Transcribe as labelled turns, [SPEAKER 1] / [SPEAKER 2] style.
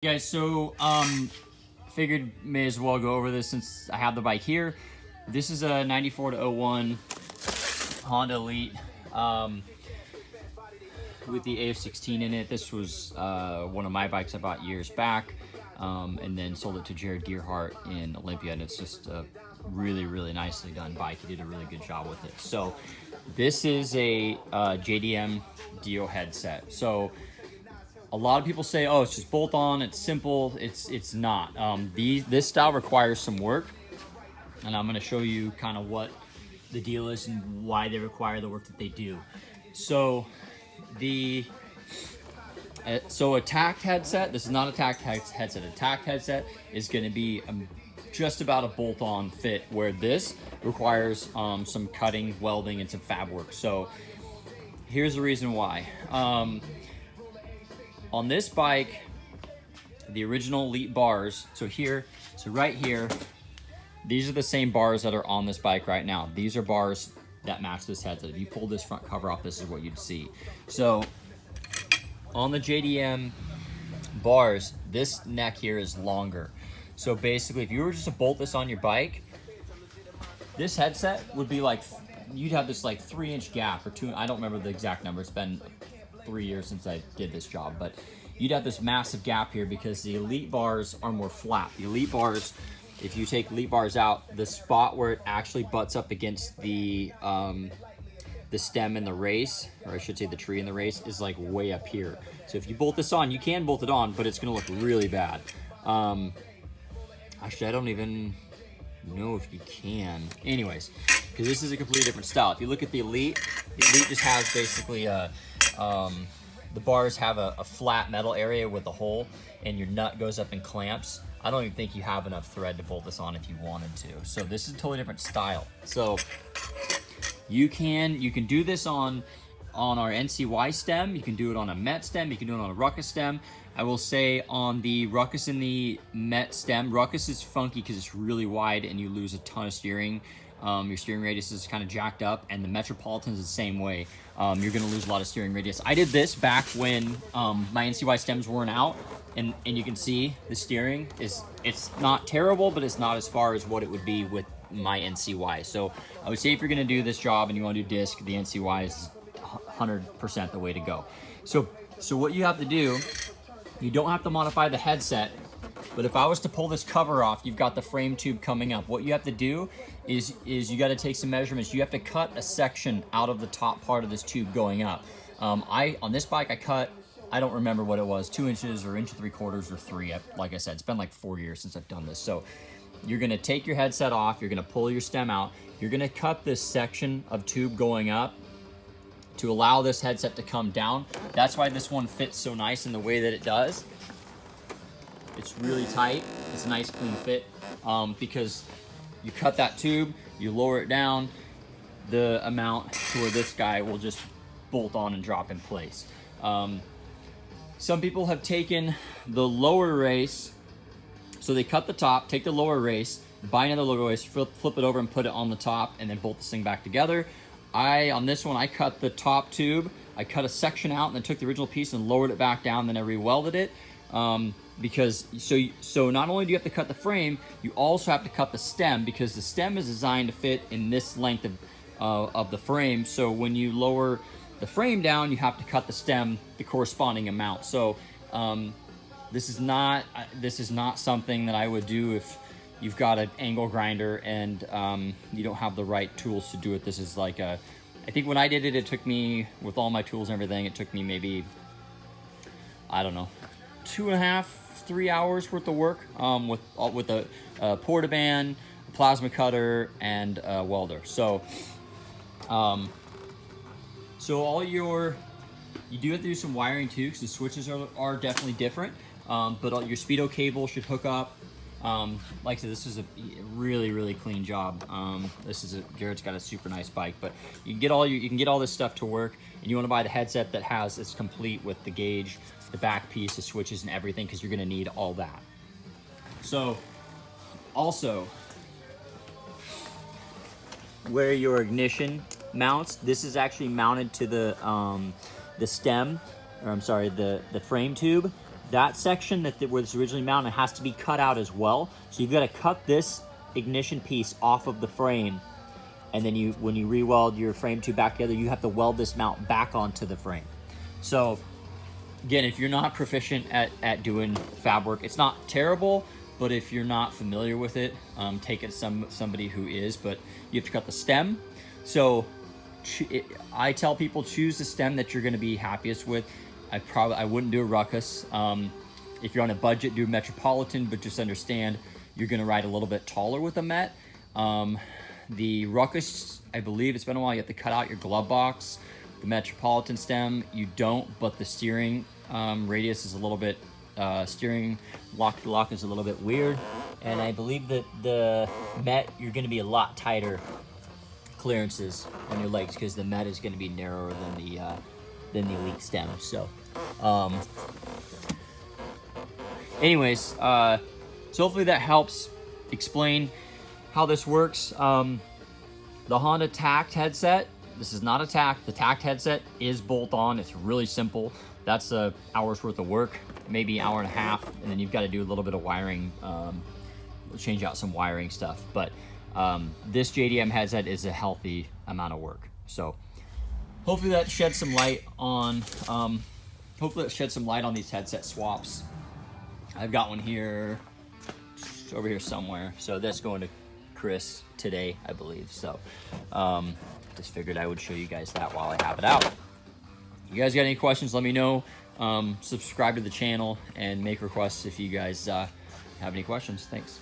[SPEAKER 1] Guys, so figured may as well go over this since I have the bike here. This is a 94 to 01 Honda Elite with the AF16 in it. This was one of my bikes I bought years back, and then sold it to Jared Gearhart in Olympia, and it's just a really nicely done bike. He did a really good job with it. So this is a JDM Dio headset. So a lot of people say, oh, it's just bolt on, it's simple. It's not. This style requires some work, and I'm gonna show you kind of what the deal is and why they require the work that they do. So a tacked headset, this is not a tacked headset. A tacked headset is gonna be just about a bolt-on fit, where this requires some cutting, welding, and some fab work. So here's the reason why. On this bike, the original Elite bars, so right here, these are the same bars that are on this bike right now. These are bars that match this headset. If you pull this front cover off, this is what you'd see. So on the JDM bars, this neck here is longer. So basically, if you were just to bolt this on your bike, this headset would be like, you'd have this like 3-inch gap or 2, I don't remember the exact number. It's been 3 years since I did this job, but you'd have this massive gap here because the Elite bars are more flat. The Elite bars, if you take Elite bars out, the spot where it actually butts up against the stem in the race, or I should say the tree in the race, is like way up here. So if you bolt this on, you can bolt it on, but it's gonna look really bad. Actually, I don't even know if you can. Anyways, because this is a completely different style. If you look at the Elite just has basically the bars have a flat metal area with a hole, and your nut goes up and clamps. I don't even think you have enough thread to bolt this on if you wanted to. So this is a totally different style. So you can do this on our NCY stem. You can do it on a Met stem. You can do it on a Ruckus stem. I will say on the Ruckus and the Met stem, Ruckus is funky because it's really wide and you lose a ton of steering. Your steering radius is kind of jacked up, and the Metropolitan is the same way. You're gonna lose a lot of steering radius. I did this back when my NCY stems weren't out, and you can see the steering it's not terrible, but it's not as far as what it would be with my NCY. So I would say if you're gonna do this job and you wanna do disc, the NCY is 100% the way to go. So what you have to do, you don't have to modify the headset, but if I was to pull this cover off, you've got the frame tube coming up. What you have to do is you got to take some measurements. You have to cut a section out of the top part of this tube going up. On this bike, I cut, I don't remember what it was, 2 inches or 1.75 inches or 3. Like I said, it's been like 4 years since I've done this. So you're gonna take your headset off, you're gonna pull your stem out, you're gonna cut this section of tube going up to allow this headset to come down. That's why this one fits so nice in the way that it does. It's really tight. It's a nice clean fit because you cut that tube, you lower it down the amount to where this guy will just bolt on and drop in place. Some people have taken the lower race, so they cut the top, take the lower race, buy another lower race, flip it over and put it on the top, and then bolt this thing back together. On this one, I cut the top tube, I cut a section out and then took the original piece and lowered it back down, then I re-welded it. Because so not only do you have to cut the frame, you also have to cut the stem, because the stem is designed to fit in this length of the frame. So when you lower the frame down, you have to cut the stem the corresponding amount. So this is not something that I would do if you've got an angle grinder and you don't have the right tools to do it. This is like I think when I did it, it took me, with all my tools and everything, it took me maybe, I don't know, 2.5 to 3 hours worth of work with a portaband, a plasma cutter, and a welder. So you do have to do some wiring too, because the switches are definitely different. But your speedo cable should hook up. Like I said, this is a really clean job. Jared's got a super nice bike, but you can get all this stuff to work, and you want to buy the headset that it's complete with the gauge, the back piece, the switches, and everything, because you're going to need all that. So also, where your ignition mounts, this is actually mounted to the stem, or I'm sorry, the frame tube. that section where it's originally mounted has to be cut out as well. So you've got to cut this ignition piece off of the frame, and then when you re-weld your frame two back together, you have to weld this mount back onto the frame. So again, if you're not proficient at doing fab work, it's not terrible, but if you're not familiar with it, take it somebody who is. But you have to cut the stem. So I tell people, choose the stem that you're going to be happiest with. I wouldn't do a ruckus. If you're on a budget, do a metropolitan, but just understand you're going to ride a little bit taller with a Met. The ruckus, I believe it's been a while, you have to cut out your glove box. The metropolitan stem, you don't, but the steering radius is a little bit, steering lock is a little bit weird. And I believe that the Met, you're going to be a lot tighter clearances on your legs, because the Met is going to be narrower than the Elite stem. So anyways, so hopefully that helps explain how this works. The Honda Tact headset, this is not a Tact. The Tact headset is bolt on. It's really simple. That's a hour's worth of work, maybe hour and a half, and then you've got to do a little bit of wiring, change out some wiring stuff. But this JDM headset is a healthy amount of work. So hopefully that sheds some light on these headset swaps. I've got one here, over here somewhere. So that's going to Chris today, I believe. So just figured I would show you guys that while I have it out. You guys got any questions, let me know. Subscribe to the channel and make requests if you guys have any questions. Thanks.